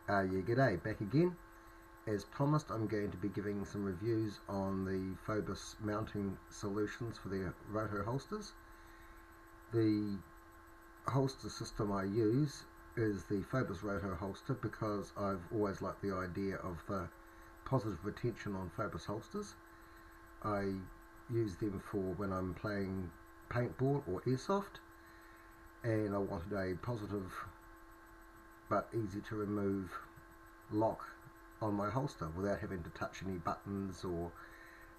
Yeah, g'day, back again. As promised, I'm going to be giving some reviews on the FOBUS mounting solutions for the roto holsters. The holster system I use is the FOBUS roto holster because I've always liked the idea of the positive retention on FOBUS holsters. I use them for when I'm playing paintball or airsoft, and I wanted a positive but easy to remove lock on my holster without having to touch any buttons or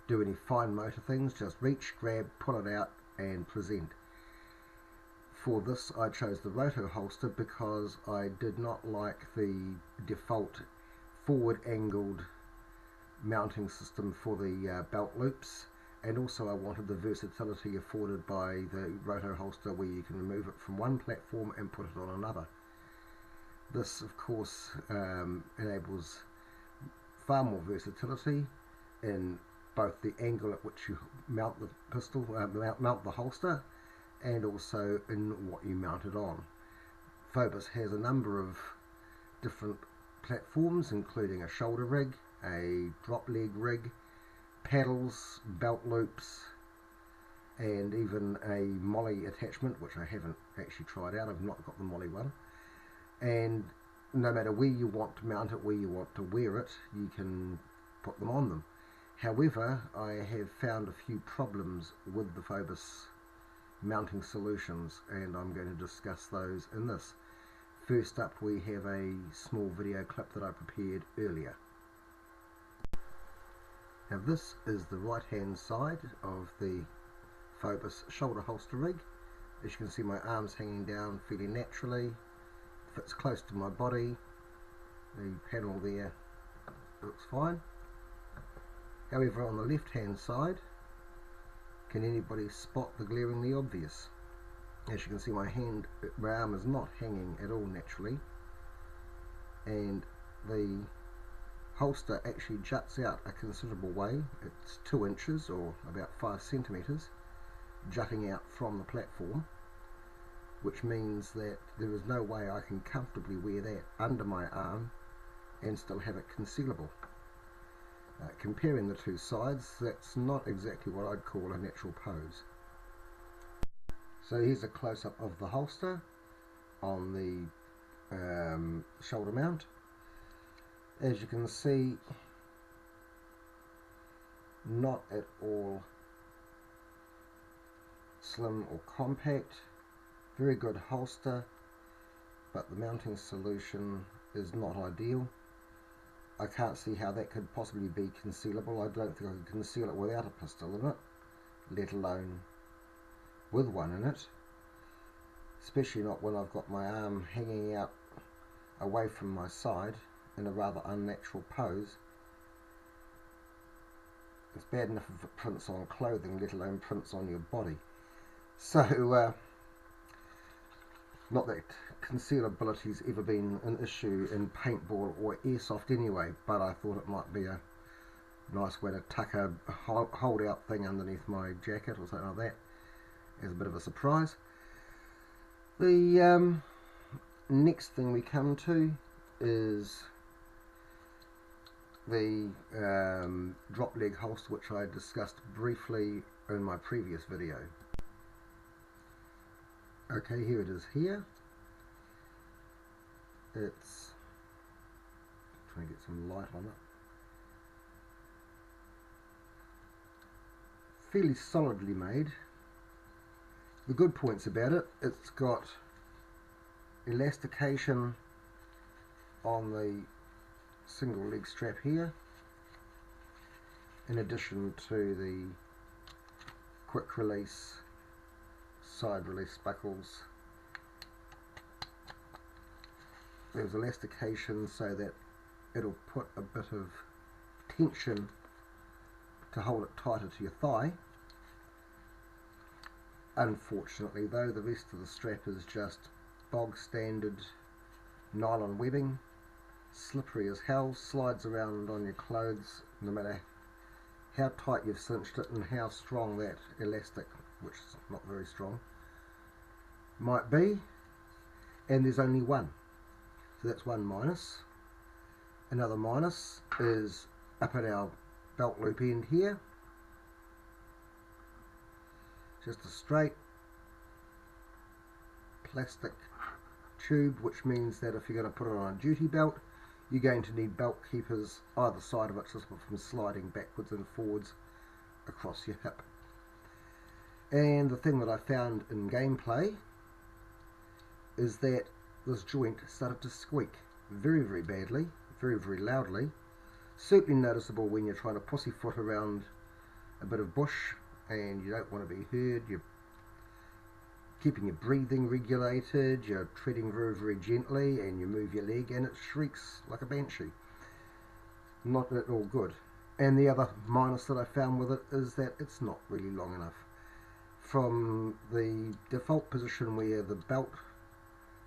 do any fine motor things. Just reach, grab, pull it out and present. For this I chose the roto holster because I did not like the default forward angled mounting system for the belt loops, and also I wanted the versatility afforded by the roto holster where you can remove it from one platform and put it on another. This of course enables far more versatility in both the angle at which you mount the pistol, mount the holster, and also in what you mount it on. FOBUS has a number of different platforms, including a shoulder rig, a drop leg rig, paddles, belt loops, and even a molly attachment, which I haven't actually tried out. I've not got the molly one. And no matter where you want to mount it, where you want to wear it, you can put them on them. However, I have found a few problems with the FOBUS mounting solutions, and I'm going to discuss those in this. First up, we have a small video clip that I prepared earlier. Now this is the right hand side of the FOBUS shoulder holster rig. As you can see, my arms hanging down fairly naturally. Fits close to my body. The panel there looks fine. However, on the left hand side, can anybody spot the glaringly obvious? As you can see, my arm is not hanging at all naturally, and the holster actually juts out a considerable way. It's 2 inches or about 5 centimeters jutting out from the platform, which means that there is no way I can comfortably wear that under my arm and still have it concealable. Comparing the two sides, that's not exactly what I'd call a natural pose. So here's a close-up of the holster on the shoulder mount. As you can see, not at all slim or compact. Very good holster, but the mounting solution is not ideal. I can't see how that could possibly be concealable. I don't think I could conceal it without a pistol in it, let alone with one in it. Especially not when I've got my arm hanging out away from my side in a rather unnatural pose. It's bad enough if it prints on clothing, let alone prints on your body. So, not that concealability's ever been an issue in paintball or airsoft anyway, but I thought it might be a nice way to tuck a hold out thing underneath my jacket or something like that as a bit of a surprise. The next thing we come to is the drop leg holster, which I discussed briefly in my previous video. Okay, here it is here. It's trying to get some light on it. Fairly solidly made. The good points about it, it's got elastication on the single leg strap here, in addition to the quick release side release buckles. There's elastication so that it'll put a bit of tension to hold it tighter to your thigh. Unfortunately though, the rest of the strap is just bog standard nylon webbing, slippery as hell, slides around on your clothes no matter how tight you've cinched it and how strong that elastic, which is not very strong, might be. And there's only one, so that's one minus. Another minus is up at our belt loop end here, just a straight plastic tube, which means that if you're going to put it on a duty belt, you're going to need belt keepers either side of it to stop it from sliding backwards and forwards across your hip. And the thing that I found in gameplay is that this joint started to squeak very, very badly, very, very loudly. Certainly noticeable when you're trying to pussyfoot around a bit of bush and you don't want to be heard. You're keeping your breathing regulated, you're treading very, very gently, and you move your leg and it shrieks like a banshee. Not at all good. And the other minus that I found with it is that it's not really long enough. From the default position where the belt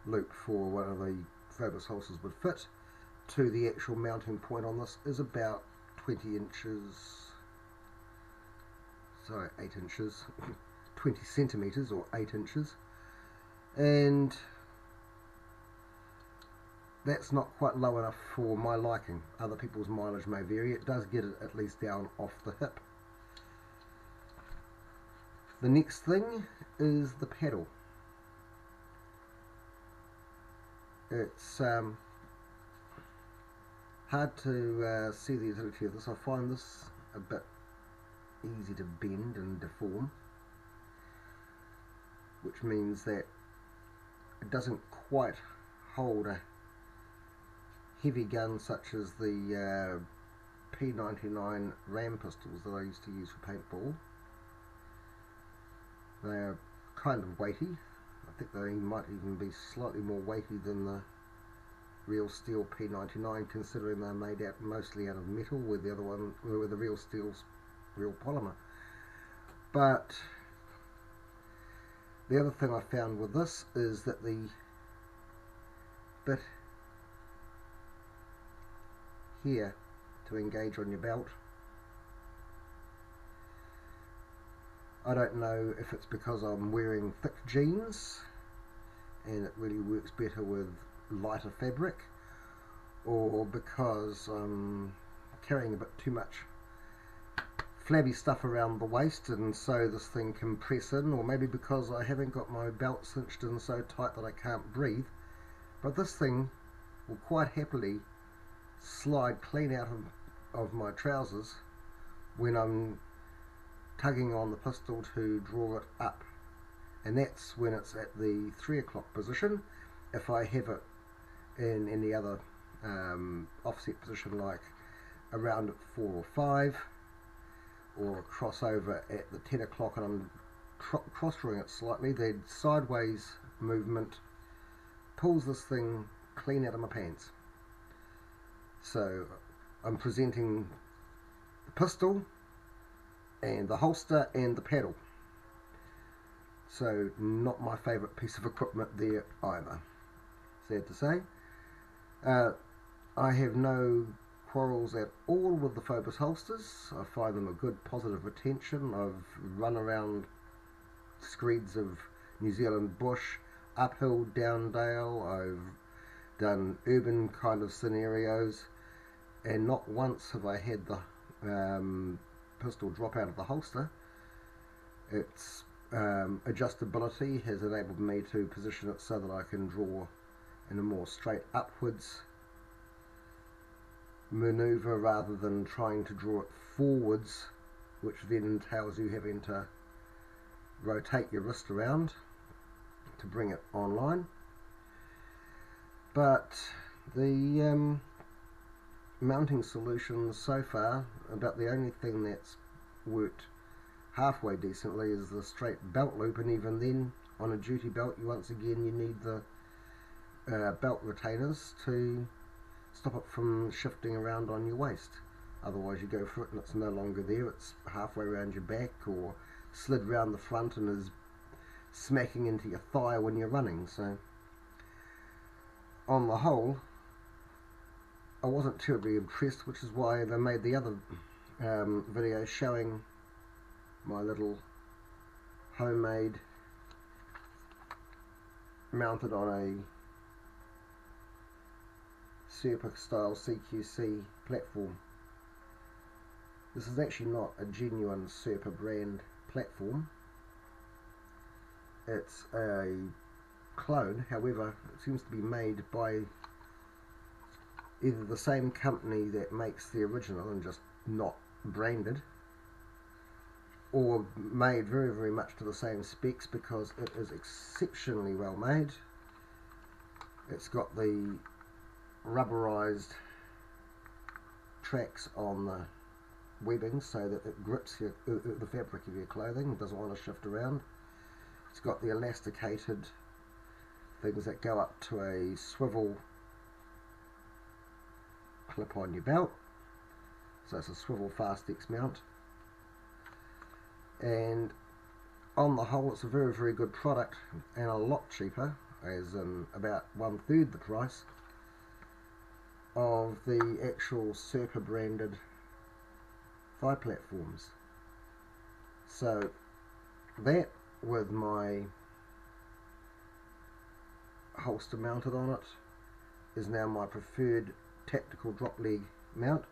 loop for one of the FOBUS holsters would fit to the actual mounting point on this is about 20 inches, sorry, 8 inches, 20 centimeters or 8 inches, and that's not quite low enough for my liking. Other people's mileage may vary. It does get it at least down off the hip. The next thing is the pedal. It's hard to see the utility of this. I find this a bit easy to bend and deform, which means that it doesn't quite hold a heavy gun such as the P99 ram pistols that I used to use for paintball. They're kind of weighty. I think they might even be slightly more weighty than the real steel P99, considering they're made out mostly out of metal, with the other one, with the real steel's real polymer. But the other thing I found with this is that the bit here to engage on your belt, I don't know if it's because I'm wearing thick jeans and it really works better with lighter fabric, or because I'm carrying a bit too much flabby stuff around the waist and so this thing can press in, or maybe because I haven't got my belt cinched in so tight that I can't breathe. But this thing will quite happily slide clean out of my trousers when I'm tugging on the pistol to draw it up, and that's when it's at the 3 o'clock position. If I have it in any other offset position, like around at 4 or 5, or a crossover at the 10 o'clock and I'm cross drawing it slightly, the sideways movement pulls this thing clean out of my pants. So I'm presenting the pistol and the holster and the pedal. So not my favourite piece of equipment there either, sad to say. I have no quarrels at all with the FOBUS holsters. I find them a good positive retention. I've run around screeds of New Zealand bush, uphill, down dale. I've done urban kind of scenarios, and not once have I had the pistol drop out of the holster. Its adjustability has enabled me to position it so that I can draw in a more straight upwards maneuver rather than trying to draw it forwards, which then entails you having to rotate your wrist around to bring it online. But the mounting solutions so far, about the only thing that's worked halfway decently is the straight belt loop, and even then on a duty belt once again you need the belt retainers to stop it from shifting around on your waist. Otherwise you go for it and it's no longer there, it's halfway around your back or slid round the front and is smacking into your thigh when you're running. So on the whole I wasn't terribly impressed, which is why they made the other video showing my little homemade, mounted on a Serpa style CQC platform. This is actually not a genuine Serpa brand platform. It's a clone, however it seems to be made by either the same company that makes the original and just not branded, or made very, very much to the same specs, because it is exceptionally well made. It's got the rubberized tracks on the webbing so that it grips the fabric of your clothing, doesn't want to shift around. It's got the elasticated things that go up to a swivel clip on your belt, so it's a swivel Fast-X mount, and on the whole it's a very, very good product, and a lot cheaper, as in about 1/3 the price of the actual Serpa branded thigh platforms. So that, with my holster mounted on it, is now my preferred tactical drop leg mount,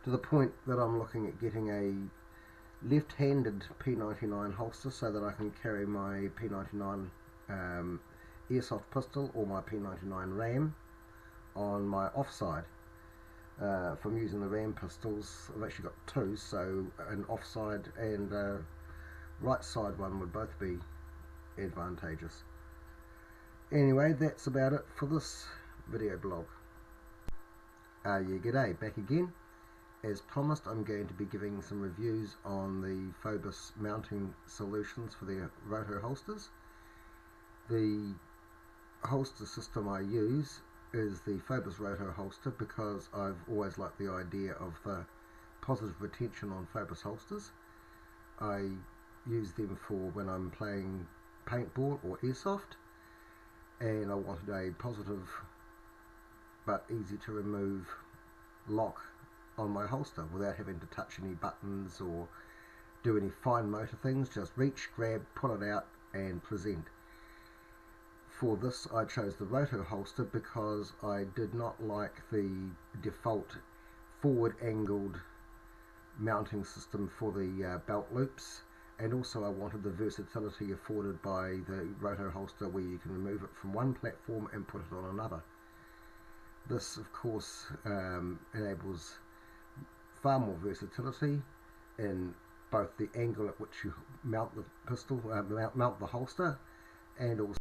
to the point that I'm looking at getting a left-handed P99 holster so that I can carry my P99 airsoft pistol or my P99 ram on my offside. From using the ram pistols, I've actually got two, so an offside and right side one would both be advantageous. Anyway, that's about it for this video blog. Yeah, g'day, back again. As promised, I'm going to be giving some reviews on the FOBUS mounting solutions for the roto holsters. The holster system I use is the FOBUS roto holster, because I've always liked the idea of the positive retention on FOBUS holsters. I use them for when I'm playing paintball or airsoft, and I wanted a positive but easy to remove lock on my holster without having to touch any buttons or do any fine motor things. Just reach, grab, pull it out and present. For this I chose the roto holster because I did not like the default forward angled mounting system for the belt loops, and also I wanted the versatility afforded by the roto holster, where you can remove it from one platform and put it on another. This of course enables far more versatility in both the angle at which you mount the pistol, mount the holster, and also